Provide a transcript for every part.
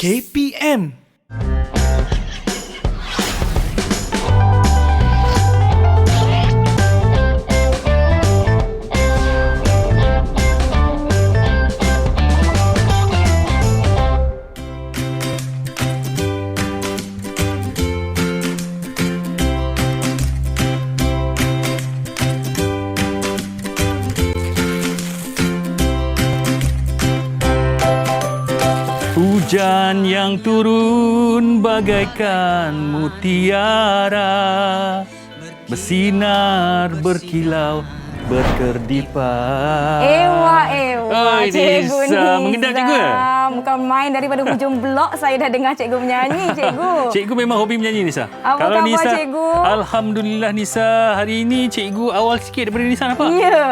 KPM. Hujan yang turun bagaikan mutiara, bersinar, berkilau, berkerdipan. Ewa, Oi, cikgu Nisa. Mengendap, cikgu? Bukan main, daripada hujung blok saya dah dengar cikgu menyanyi, cikgu. Cikgu memang hobi menyanyi, Nisa. Apa Kalau khabar, Nisa, cikgu? Alhamdulillah, Nisa. Hari ini cikgu awal sikit daripada Nisa, nampak? Ya,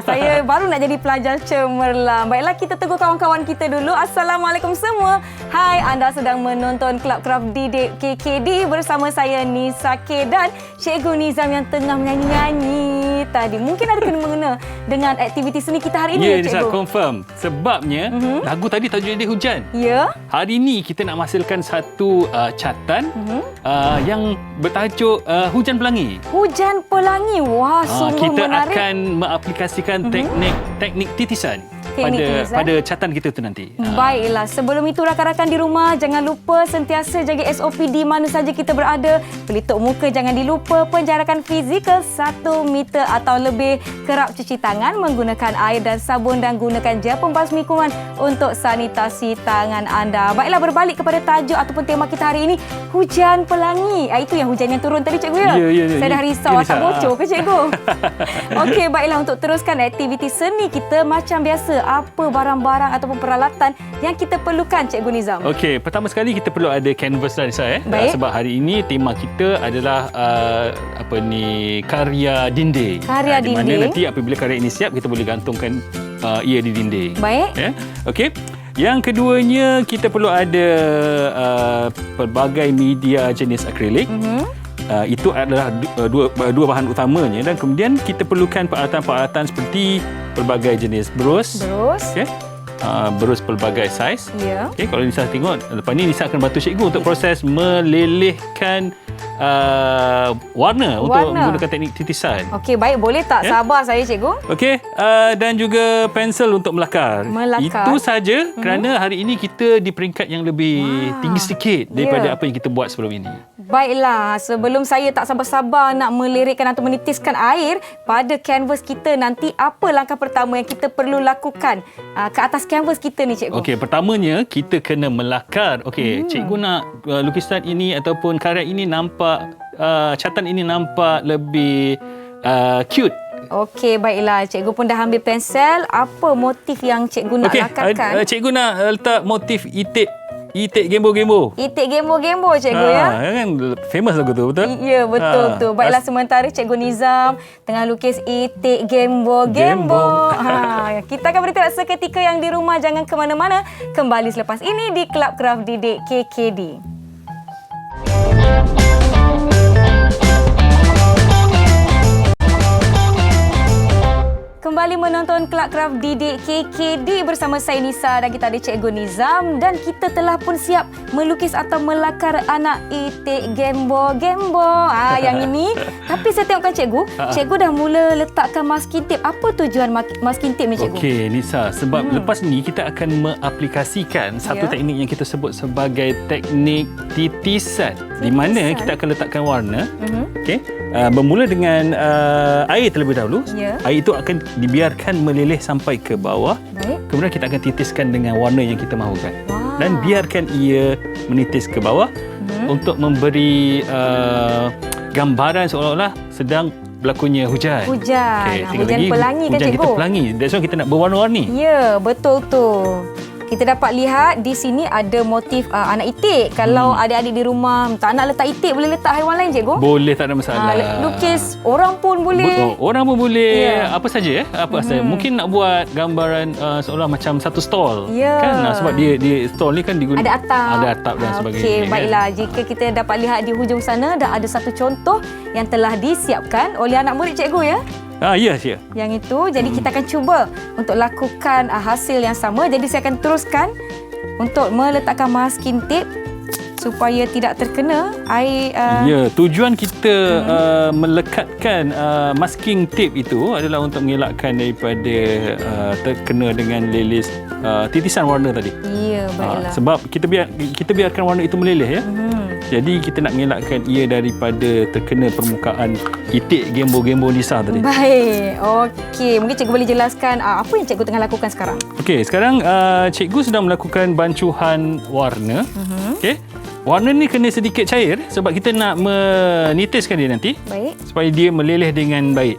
saya baru nak jadi pelajar cemerlang. Baiklah, kita tegur kawan-kawan kita dulu. Assalamualaikum semua. Hai, anda sedang menonton Kelab Craft Didik KKD bersama saya Nisa K dan Cikgu Nizam yang tengah menyanyi-nyanyi tadi. Mungkin ada kena-mengena dengan aktiviti seni kita hari ini, Ya, ya, Nisa, cikgu? confirm. Sebabnya, lagu tadi tajuk dia hujan. Ya. Hari ini kita nak menghasilkan satu catatan yang bertajuk Hujan Pelangi. Hujan pelangi. Wah, sungguh Kita menarik. akan mengaplikasikan teknik titisan Teknik titisan. pada catatan kita tu nanti. Baiklah, sebelum itu rakan-rakan di rumah jangan lupa sentiasa jaga SOP di mana saja kita berada. Pelitup muka jangan dilupa, penjarakan fizikal 1 meter atau lebih, kerap cuci tangan menggunakan air dan sabun dan gunakan gel pembasmi kuman untuk sanitasi tangan anda. Baiklah, berbalik kepada tajuk ataupun tema kita hari ini, hujan pelangi. Itu yang hujan yang turun tadi, cikgu ya? Ya. Saya dah risau tak bocor ke, cikgu? Okey, baiklah, untuk teruskan aktiviti seni kita macam biasa, apa barang-barang ataupun peralatan yang kita perlukan, Cikgu Nizam? Okey, pertama sekali kita perlu ada canvas lah, Nisa. Baik. Sebab hari ini tema kita adalah karya dinding. Karya Di mana dinding. nanti apabila karya ini siap, kita boleh gantungkan ia di dinding. Baik. Ya. Okey. Yang keduanya, kita perlu ada pelbagai media jenis akrilik. Itu adalah dua bahan utamanya, dan kemudian kita perlukan peralatan-peralatan seperti pelbagai jenis brus. Okey. Brus pelbagai saiz. Ya. Okey, kalau Nisa tengok, lepas ni Nisa akan bantu cikgu untuk proses melelehkan warna untuk menggunakan teknik titisan. Okey, baik. Boleh tak? Ya. Sabar saya, Cikgu. Okey, dan juga pensel untuk melakar. Melakar. Itu saja kerana hari ini kita di peringkat yang lebih tinggi sedikit daripada apa yang kita buat sebelum ini. Baiklah, sebelum saya tak sabar-sabar nak melirikkan atau menitiskan air pada kanvas kita nanti, apa langkah pertama yang kita perlu lakukan ke atas kanvas kita ni, Cikgu? Okey, pertamanya kita kena melakar. Okey, cikgu nak lukisan ini ataupun karya ini nampak, catatan ini nampak lebih cute. Okey, baiklah. Cikgu pun dah ambil pensel. Apa motif yang cikgu nak lakarkan? Cikgu nak letak motif itik gembo-gembo. Itik gembo-gembo, Cikgu, ya? Kan famous lagu tu, betul? Ya, betul tu. Baiklah, sementara Cikgu Nizam tengah lukis itik gembo-gembo. Kita akan beristirahat seketika, yang di rumah jangan ke mana-mana. Kembali selepas ini di Kelab Craft Didik KKD. Kembali menonton Kelab Craft Didik KKD bersama saya Nisa dan kita ada Cikgu Nizam, dan kita telah pun siap melukis atau melakar anak itik gembo-gembo. Yang ini. Tapi saya tengokkan cikgu, cikgu dah mula letakkan masking tape. Apa tujuan masking tape ni, cikgu? Okey, Nisa, sebab lepas ni kita akan mengaplikasikan satu teknik yang kita sebut sebagai teknik titisan. Di mana kita akan letakkan warna. Okey. Bermula dengan air terlebih dahulu. Ya. Air itu akan dibiarkan meleleh sampai ke bawah. Baik. Kemudian kita akan titiskan dengan warna yang kita mahukan. Wah. Dan biarkan ia menitis ke bawah untuk memberi gambaran seolah-olah sedang berlakunya hujan. Hujan. Okey, tengok Hujan lagi, pelangi kan, hujan cikgu? kita pelangi. That's why kita nak berwarna-warni. Ya, betul tu. Kita dapat lihat di sini ada motif anak itik. Kalau adik-adik di rumah tak nak letak itik, boleh letak haiwan lain, cikgu? Boleh, tak ada masalah. Lukis orang pun boleh. Orang pun boleh. Ya. Apa saja. Apa saja. Mungkin nak buat gambaran seolah macam satu stall. Ya. Kan? Sebab dia stall ni kan digunakan. Ada atap. Ada atap dan sebagainya. Okey, kan? baiklah. Jika kita dapat lihat di hujung sana, dah ada satu contoh yang telah disiapkan oleh anak murid cikgu, ya? Ya, ya. Yang itu, jadi kita akan cuba untuk lakukan hasil yang sama. Jadi saya akan teruskan untuk meletakkan masking tape supaya tidak terkena air. Ya, tujuan kita melekatkan masking tape itu adalah untuk mengelakkan daripada terkena dengan lilis titisan warna tadi. Ya, baiklah. Sebab kita biarkan warna itu meleleh ya. Jadi kita nak mengelakkan ia daripada terkena permukaan itik gembo-gembo Nisa tadi. Baik. Okey, mungkin cikgu boleh jelaskan apa yang cikgu tengah lakukan sekarang? Okey, sekarang cikgu sedang melakukan bancuhan warna. Okey. Warna ni kena sedikit cair sebab kita nak menitiskan dia nanti. Baik. Supaya dia meleleh dengan baik.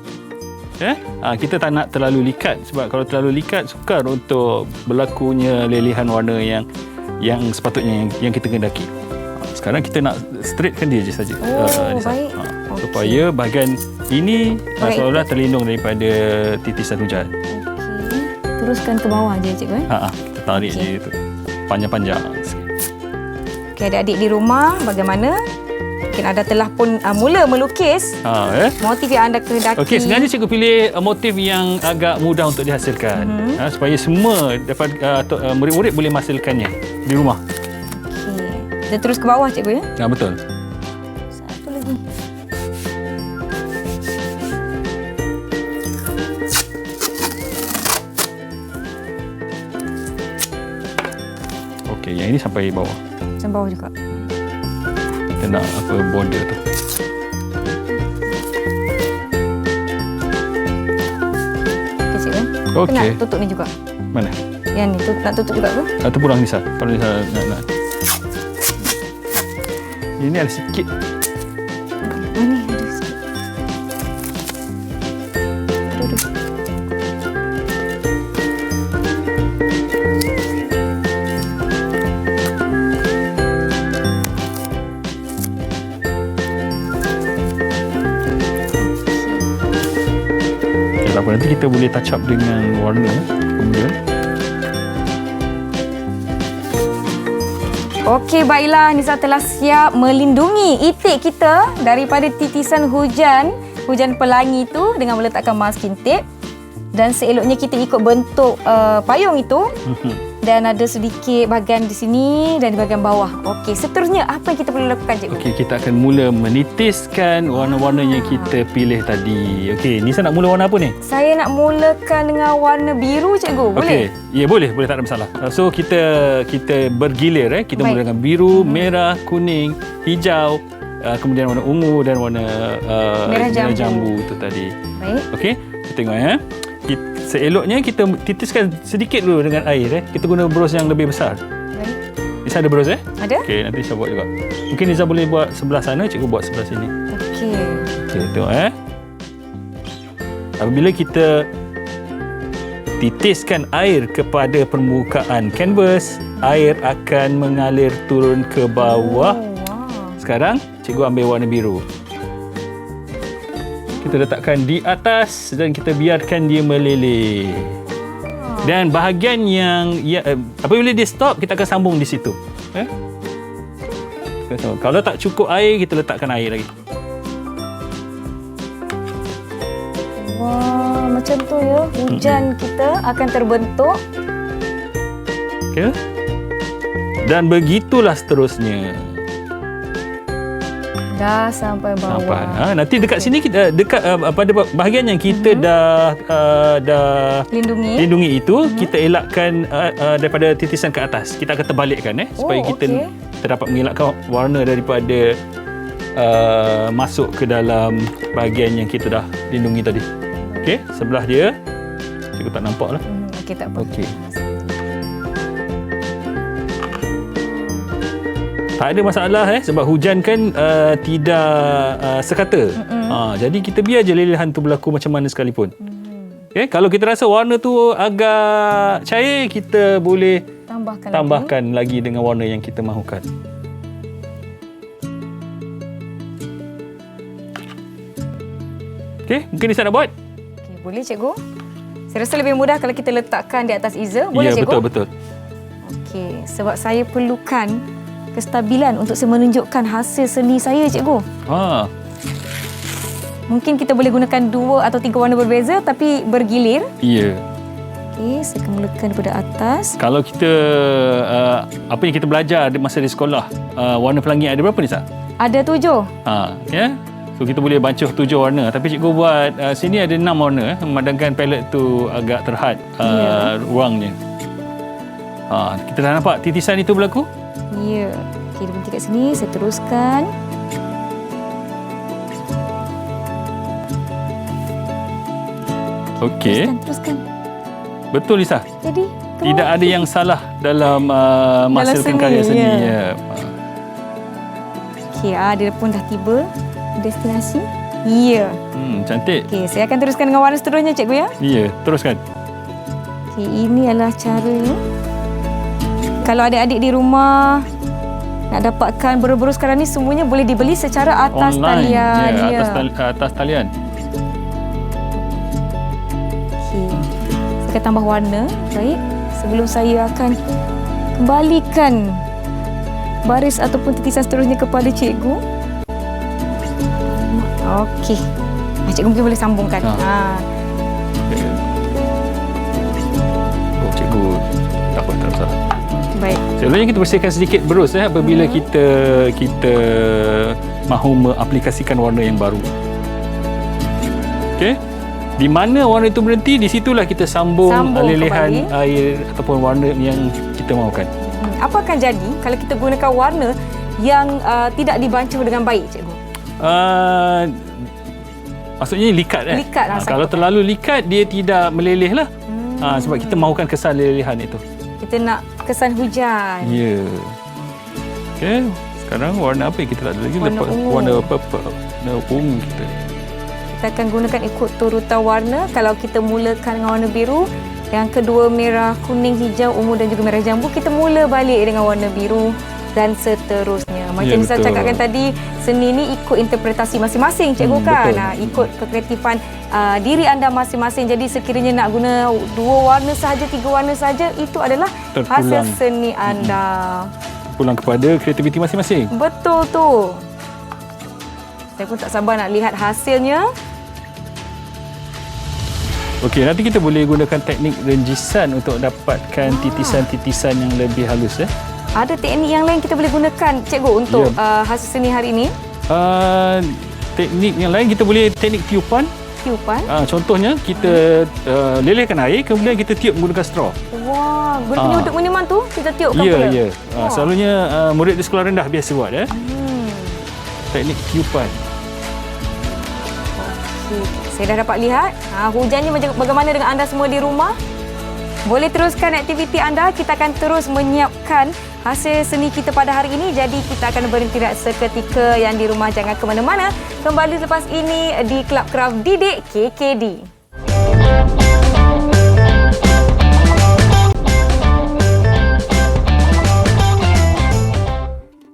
Kita tak nak terlalu likat sebab kalau terlalu likat sukar untuk berlakunya lelehan warna yang sepatutnya yang kita gendaki. Sekarang kita nak straightkan dia je saja. Baik. Supaya bahagian ini seolah-olah terlindung daripada titisan hujan. Okey. Teruskan ke bawah je cikgu. Kita tarik je tu. Panjang-panjang sikit. Okey, adik-adik di rumah bagaimana? Mungkin anda telah pun mula melukis motif yang anda kehendaki. Okey, sebenarnya cikgu pilih motif yang agak mudah untuk dihasilkan. Supaya semua dapat murid-murid boleh menghasilkannya di rumah. Kita terus ke bawah cikgu ya? Betul. Satu lagi. Okey, yang ini sampai bawah. Sampai bawah juga. Kita nak border tu. Okey cikgu. Okey. Nak tutup ni juga. Mana? Yang ni nak tutup juga ke? Atau kurang Nisa. Kalau Nisa nak. Ini ada sikit. Ini ada sikit. Aduh. Tak apa, nanti kita boleh touch up dengan warna kemudian. Okey, baiklah. Nisa telah siap melindungi itik kita daripada titisan hujan pelangi itu dengan meletakkan masking tape. Dan seeloknya kita ikut bentuk payung itu. Dan ada sedikit bahagian di sini dan di bahagian bawah. Okey, seterusnya apa yang kita perlu lakukan cikgu? Okey, kita akan mula menitiskan warna-warna yang kita pilih tadi. Okey, Nisa nak mula warna apa ni? Saya nak mulakan dengan warna biru cikgu. Boleh? Okey, ya boleh, tak ada masalah. So kita bergilir Kita mula dengan biru, merah, kuning, hijau, kemudian warna ungu dan warna merah jambu itu tadi. Baik. Okey, kita tengok seeloknya kita titiskan sedikit dulu dengan air Kita guna bros yang lebih besar. Baik. Nisa ada bros Ada? Okey, nanti Nisa buat juga. Mungkin Nisa boleh buat sebelah sana, cikgu buat sebelah sini. Okey. Okey, tengok Apabila kita titiskan air kepada permukaan kanvas, air akan mengalir turun ke bawah. Wow. Sekarang cikgu ambil warna biru. Kita letakkan di atas dan kita biarkan dia meleleh. Dan bahagian yang apabila dia stop, kita akan sambung di situ. Kalau tak cukup air, kita letakkan air lagi. Wah, macam tu ya. Hujan kita akan terbentuk. Okey. Dan begitulah seterusnya. Dah sampai bawah. Nanti dekat sini kita pada bahagian yang kita dah lindungi itu, kita elakkan daripada titisan ke atas. Kita akan terbalikkan supaya kita dapat mengelakkan warna daripada masuk ke dalam bahagian yang kita dah lindungi tadi. Okey, sebelah dia. Cikgu tak nampak lah. Okey, tak apa. Okey. Tak ada masalah sebab hujan kan tidak sekata. Jadi kita biar je lelehan tu berlaku macam mana sekalipun. Okay? Kalau kita rasa warna tu agak cair, kita boleh tambahkan lagi dengan warna yang kita mahukan. Okey, mungkin Nisa nak buat? Okay, boleh cikgu. Saya rasa lebih mudah kalau kita letakkan di atas easel. Boleh cikgu? Betul. Okey, sebab saya perlukan kestabilan untuk saya menunjukkan hasil seni saya, cikgu. Mungkin kita boleh gunakan 2 atau 3 warna berbeza tapi bergilir. Ya. Okey, saya akan mulakan daripada atas. Kalau kita apa yang kita belajar masa di sekolah, warna pelangi ada berapa Nisa? Ada 7. Ya. So kita boleh bancuh 7 warna. Tapi cikgu buat sini ada 6 warna, memandangkan palette tu agak terhad ruangnya. Kita dah nampak titisan itu berlaku? Ya. Okey, dia berhenti kat sini. Saya teruskan. Okey. Teruskan. Betul Lisa. Jadi, tidak ada yang salah dalam menghasilkan seni, karya seni. Ya. Okey, dia pun dah tiba destinasi. Ya. Cantik. Okey, saya akan teruskan dengan warna seterusnya, cikgu ya. Ya, teruskan. Okey, ini adalah cara. Kalau adik-adik di rumah nak dapatkan buru-buru sekarang ni, semuanya boleh dibeli secara atas online. talian. Ya, atas talian. Okey. Saya akan tambah warna. Baik. Sebelum saya akan kembalikan baris ataupun titisan seterusnya kepada cikgu. Okey. Cikgu mungkin boleh sambungkan. Oh, cikgu. Tak apa, tak usah. Baik. Sebenarnya kita bersihkan sedikit berus apabila kita mahu mengaplikasikan warna yang baru. Okey. Di mana warna itu berhenti, di situlah kita sambung lelehan air ataupun warna yang kita mahukan. Apa akan jadi kalau kita gunakan warna yang tidak dibancuh dengan baik, cikgu? Maksudnya likat. Likat lah. Kalau terlalu likat, dia tidak meleleh lah. Sebab kita mahukan kesan lelehan itu. Kita nak kesan hujan. Ya. Okey. Sekarang warna apa yang kita tak ada lagi? Warna ungu. Warna purple. Warna ungu kita. Kita akan gunakan ikut turutan warna. Kalau kita mulakan dengan warna biru, yang kedua merah, kuning, hijau, ungu dan juga merah jambu, kita mula balik dengan warna biru dan seterusnya. Macam Nisa cakapkan tadi, seni ni ikut interpretasi masing-masing, cikgu kan? Ikut kekreatifan diri anda masing-masing. Jadi sekiranya nak guna 2 warna sahaja, 3 warna sahaja, itu adalah hasil seni anda. Pulang kepada kreativiti masing-masing. Betul tu. Saya pun tak sabar nak lihat hasilnya. Okey, nanti kita boleh gunakan teknik renjisan untuk dapatkan titisan-titisan yang lebih halus. Ada teknik yang lain kita boleh gunakan, cikgu, untuk hasil seni hari ini? Teknik yang lain kita boleh teknik tiupan. Tiupan? Contohnya, kita lelehkan air, kemudian kita tiup menggunakan straw. Wah, guna penyudut meniman tu kita tiupkan pula? Ya. Selalunya murid di sekolah rendah biasa buat. Teknik tiupan. Okey. Saya dah dapat lihat hujannya bagaimana dengan anda semua di rumah. Boleh teruskan aktiviti anda. Kita akan terus menyiapkan hasil seni kita pada hari ini. Jadi kita akan berhenti seketika. Yang di rumah jangan ke mana-mana. Kembali selepas ini di Kelab Kraft Didik KKD.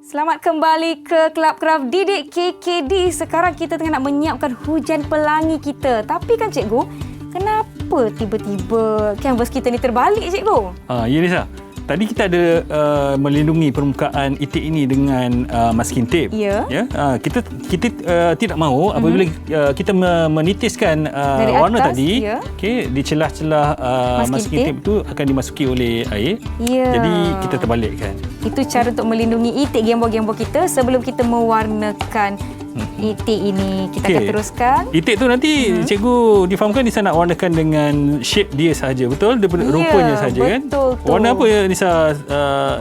Selamat kembali ke Kelab Kraft Didik KKD. Sekarang kita tengah nak menyiapkan hujan pelangi kita. Tapi kan cikgu, kenapa tiba-tiba kanvas kita ni terbalik, cikgu? Ya Nisa. Tadi kita ada melindungi permukaan itik ini dengan masking tape. Ya. Kita tidak mahu apabila kita menitiskan warna atas, tadi, di celah-celah masking tape itu akan dimasuki oleh air. Ya. Jadi kita terbalikkan. Itu cara untuk melindungi itik gembok-gembok kita sebelum kita mewarnakan itik ini. Kita akan teruskan. Itik tu nanti cikgu difahamkan Nisa nak warnakan dengan shape dia sahaja, betul? Daripada rupanya sahaja kan? Betul tu. Warna apa yang Nisa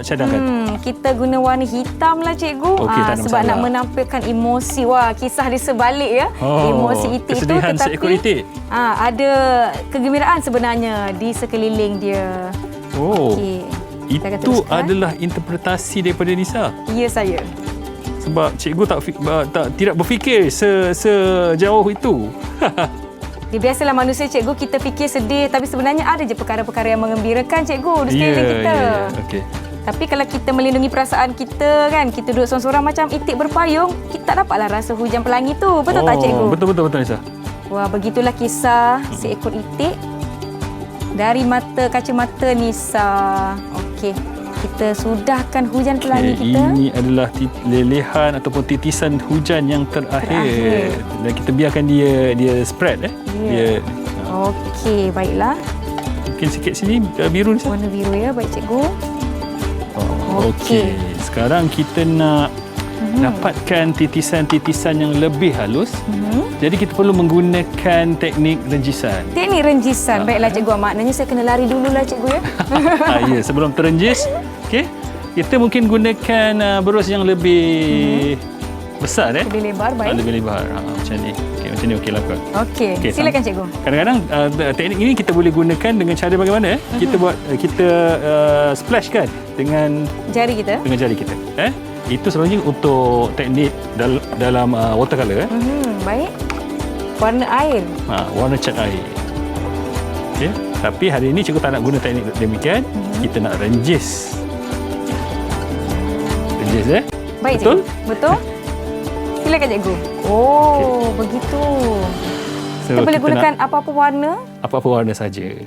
cadangkan? Kita guna warna hitam lah, cikgu. Sebab nak menampilkan emosi. Wah, kisah di sebalik ya. Emosi itik tu, kesedihan seekor itik. Ada kegembiraan sebenarnya di sekeliling dia. Okey. Itu adalah interpretasi daripada Nisa. Ya, saya. Sebab cikgu tidak berfikir sejauh itu. Dia biasalah manusia, cikgu, kita fikir sedih tapi sebenarnya ada je perkara-perkara yang mengembirakan, cikgu, di sekeliling kita. Okey. Tapi kalau kita melindungi perasaan kita kan, kita duduk sorang-sorang macam itik berpayung, kita tak dapatlah rasa hujan pelangi tu. Betul tak, cikgu? Betul Nisa. Wah, begitulah kisah seekor itik dari kacamata Nisa. Okey. Kita sudahkan hujan pelangi kita. Ini adalah lelehan ataupun titisan hujan yang terakhir. Dan kita biarkan dia spread. Dia. Okey, baiklah. Mungkin sikit sini biru Nisa. Warna biru ya, baik cikgu. Okey. Sekarang kita nak dapatkan titisan-titisan yang lebih halus. Jadi kita perlu menggunakan teknik renjisan. Teknik renjisan. Baiklah cikgu, maknanya saya kena lari dululah cikgu ya. Ya, sebelum terenjis, okey. Kita mungkin gunakan berus yang lebih besar Lebih lebar, baik. Lebih lebar. Macam ni. Okey, macam ni okeylah kot. Okey, silakan cikgu. Kadang-kadang teknik ini kita boleh gunakan dengan cara bagaimana? Kita splash kan dengan jari kita. Dengan jari kita. Itu sebenarnya untuk teknik dalam watercolor. Baik. Warna air. Warna cat air. Okey. Tapi hari ini cikgu tak nak guna teknik demikian. Kita nak renjis. Renjis Baik, betul? Cikgu. Betul. Silakan cikgu. Oh, begitu. Kita boleh gunakan apa-apa warna? Apa-apa warna saja.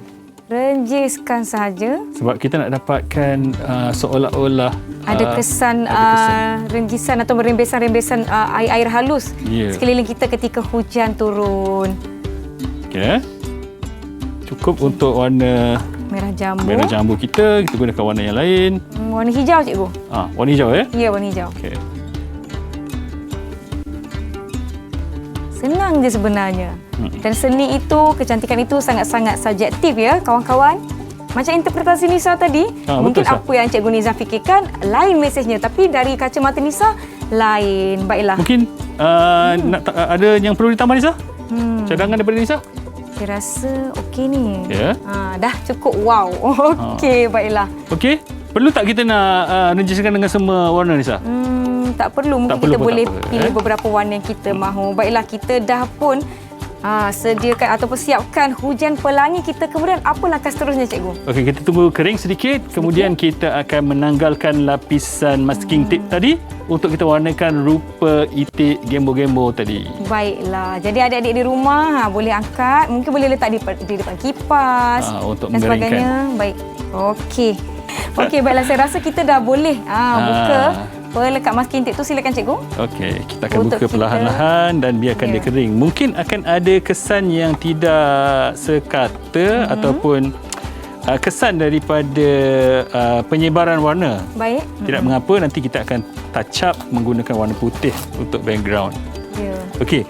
Renjiskan saja. Sebab kita nak dapatkan seolah-olah ada kesan, renjisan atau rembesan-rembesan air-air halus sekeliling kita ketika hujan turun. Okey. Cukup untuk warna merah jambu. Merah jambu kita gunakan warna yang lain. Warna hijau cikgu. Warna hijau ya? Ya, warna hijau. Okey. Senang je sebenarnya. Dan seni itu, kecantikan itu sangat-sangat subjektif ya kawan-kawan. Macam interpretasi Nisa tadi, mungkin betul, apa yang Cikgu Nizam fikirkan lain mesejnya, tapi dari kacamata Nisa lain. Baiklah. Mungkin ada yang perlu ditambah Nisa? Cadangan daripada Nisa? Saya rasa okey ni. Ya. Dah cukup wow. Okey, baiklah. Okey. Perlu tak kita nak renjiskan dengan semua warna Nisa? Tak perlu. Mungkin kita boleh pilih beberapa warna yang kita mahu. Baiklah, kita dah pun sediakan atau persiapkan hujan pelangi kita. Kemudian apa langkah seterusnya cikgu? Okey, kita tunggu kering sedikit. Kemudian kita akan menanggalkan lapisan masking tape tadi untuk kita warnakan rupa itik gembo-gembo tadi. Baiklah. Jadi adik-adik di rumah boleh angkat. Mungkin boleh letak di depan kipas untuk dan sebagainya. Baik. Okey. Okey, baiklah. Saya rasa kita dah boleh buka pelekat masking tape tu. Silakan cikgu. Okey, kita akan buka perlahan-lahan dan biarkan dia kering. Mungkin akan ada kesan yang tidak sekata ataupun kesan daripada penyebaran warna. Baik. Tidak mengapa, nanti kita akan touch up menggunakan warna putih untuk background. Ya. Okey.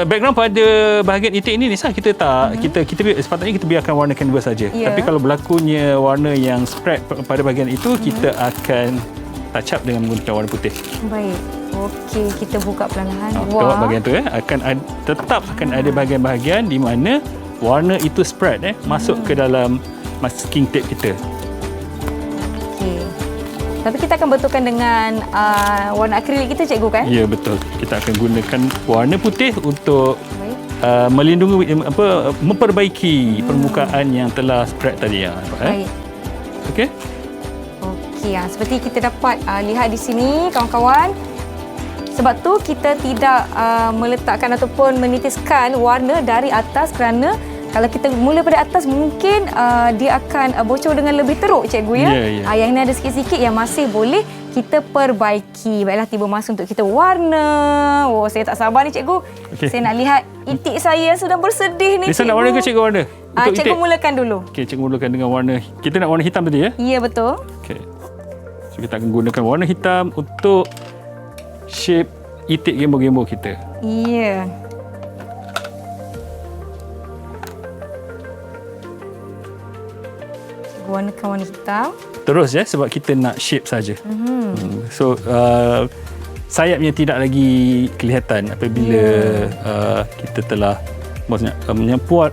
Background pada bahagian itik ini Nisa, kita tak kita sepatutnya kita biarkan warna canvas saja. Tapi kalau berlakunya warna yang spread pada bahagian itu, kita akan touch up dengan menggunakan warna putih. Baik. Okey, kita buka perlahan. Tengok bahagian tu tetap akan ada bahagian-bahagian di mana warna itu spread masuk ke dalam masking tape kita. Okey. Tapi kita akan betulkan dengan warna akrilik kita cikgu kan? Ya, betul. Kita akan gunakan warna putih untuk melindungi memperbaiki permukaan yang telah spread tadi Baik. Okey. Seperti kita dapat lihat di sini kawan-kawan. Sebab tu kita tidak meletakkan ataupun menitiskan warna dari atas, kerana kalau kita mula pada atas mungkin dia akan bocor dengan lebih teruk cikgu ya. Yang ini ada sikit-sikit yang masih boleh kita perbaiki. Baiklah, tiba masa untuk kita warna. Saya tak sabar ni cikgu. Saya nak lihat itik saya yang sedang bersedih ni. Nisa nak warna ke cikgu warna? Cikgu mulakan dulu. Okey, cikgu mulakan dengan warna. Kita nak warna hitam tadi ya? Ya, betul. Okey. So, kita akan gunakan warna hitam untuk shape itik gembo-gembo kita. Ya. Warnakan warna hitam. Terus sebab kita nak shape saja. So sayapnya tidak lagi kelihatan apabila kita telah maksudnya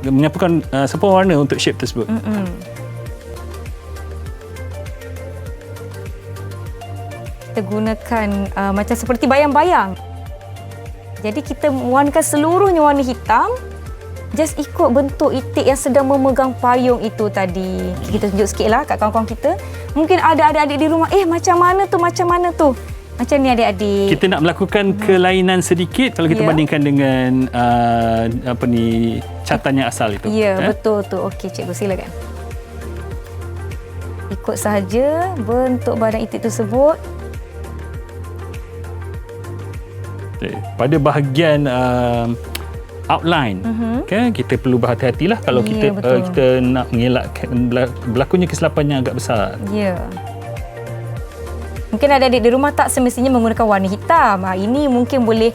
menyapukan sebuah warna untuk shape tersebut. Kita gunakan macam seperti bayang-bayang. Jadi kita warnakan seluruhnya warna hitam. Just ikut bentuk itik yang sedang memegang payung itu tadi. Kita tunjuk sikitlah kat kawan-kawan kita. Mungkin ada adik-adik di rumah, macam mana tu? Macam ni adik-adik. Kita nak melakukan kelainan sedikit kalau kita bandingkan dengan catatan yang asal itu. Ya, betul tu. Okey, cikgu silakan. Ikut sahaja bentuk badan itik tersebut. Okay. Pada bahagian outline. Kan kita perlu berhati-hatilah kalau kita kita nak mengelakkan berlakunya kesilapan yang agak besar. Ya. Mungkin adik-adik di rumah tak semestinya menggunakan warna hitam. Ini mungkin boleh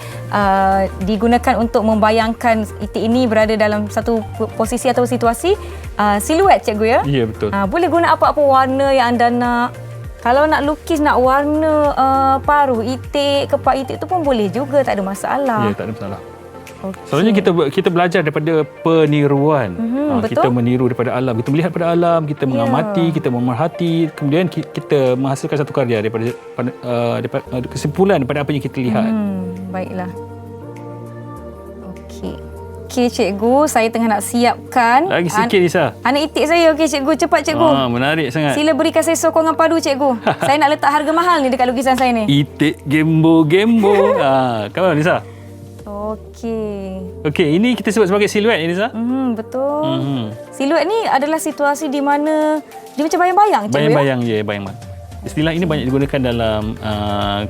digunakan untuk membayangkan itik ini berada dalam satu posisi atau situasi siluet, cikgu ya? Ya, betul. Boleh guna apa-apa warna yang anda nak. Kalau nak lukis, nak warna paruh itik, kepak itik tu pun boleh juga, tak ada masalah. Ya, tak ada masalah. Selalunya kita belajar daripada peniruan. Kita meniru daripada alam, kita melihat pada alam, kita mengamati, kita memerhati, kemudian kita menghasilkan satu karya daripada kesimpulan daripada apa yang kita lihat. Baiklah. Okey cikgu, saya tengah nak siapkan. Lagi sikit Lisa. Anak itik saya. Okey cikgu, cepat cikgu. Menarik sangat. Sila berikan saya sokongan padu cikgu. Saya nak letak harga mahal ni dekat lukisan saya ni. Itik gembo-gembo. Kawan Lisa. Okey, ini kita sebut sebagai siluet ni Lisa. Betul. Siluet ni adalah situasi di mana dia macam bayang-bayang cikgu. Bayang-bayang ya, bayang-bayang. Istilah ini banyak digunakan dalam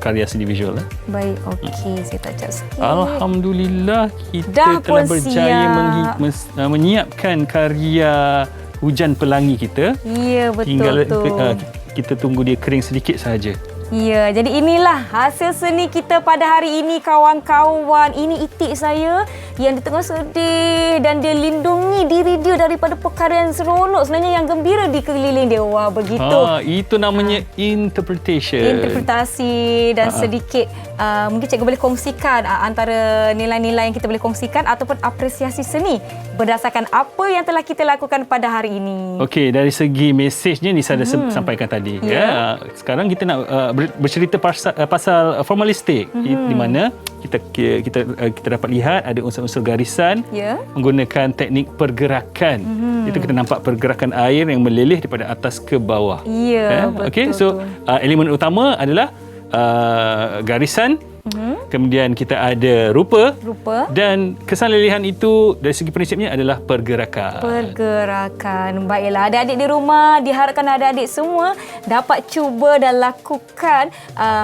karya seni visual. Baik, okey. Saya touch sikit. Alhamdulillah, kita telah berjaya menyiapkan karya Hujan Pelangi kita. Ya, betul. Tinggal kita tunggu dia kering sedikit sahaja. Ya, jadi inilah hasil seni kita pada hari ini kawan-kawan. Ini itik saya yang dia tengah sedih dan dia lindungi diri dia daripada perkara yang seronok, sebenarnya yang gembira di keliling dia. Wah, begitu. Itu namanya interpretasi dan sedikit mungkin cikgu boleh kongsikan antara nilai-nilai yang kita boleh kongsikan ataupun apresiasi seni berdasarkan apa yang telah kita lakukan pada hari ini. Okey, dari segi mesejnya Nisa dah sampaikan tadi. Ya. Sekarang kita nak bercerita pasal formalistik, di mana kita dapat lihat ada unsur-unsur garisan menggunakan teknik pergerakan. Itu kita nampak pergerakan air yang meleleh daripada atas ke bawah. Ya, betul. Okey, so elemen utama adalah garisan. Kemudian kita ada rupa. Dan kesan lelehan itu dari segi prinsipnya adalah pergerakan. Baiklah, adik-adik di rumah, diharapkan adik-adik semua dapat cuba dan lakukan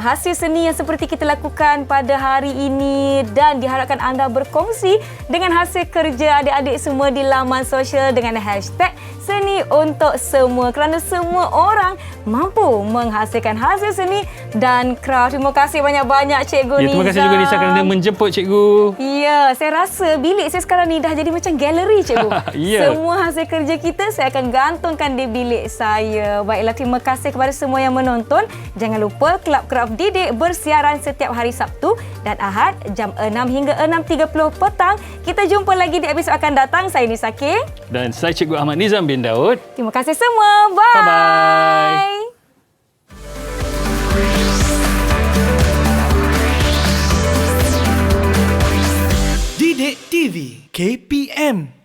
hasil seni yang seperti kita lakukan pada hari ini, dan diharapkan anda berkongsi dengan hasil kerja adik-adik semua di laman sosial dengan hashtag Seni Untuk Semua, kerana semua orang mampu menghasilkan hasil seni dan kraft. Terima kasih banyak-banyak Cikgu Nizam. Terima kasih juga Nisa kerana menjemput Cikgu. Ya, saya rasa bilik saya sekarang ni dah jadi macam galeri Cikgu. Semua hasil kerja kita saya akan gantungkan di bilik saya. Baiklah, terima kasih kepada semua yang menonton. Jangan lupa Kelab Kraft Didik bersiaran setiap hari Sabtu dan Ahad jam 6 hingga 6.30 petang. Kita jumpa lagi di episod akan datang. Saya Nisa K. Dan saya Cikgu Ahmad Nizam bin Daud. Terima kasih semua. Bye. Bye-bye. Didik TV KPM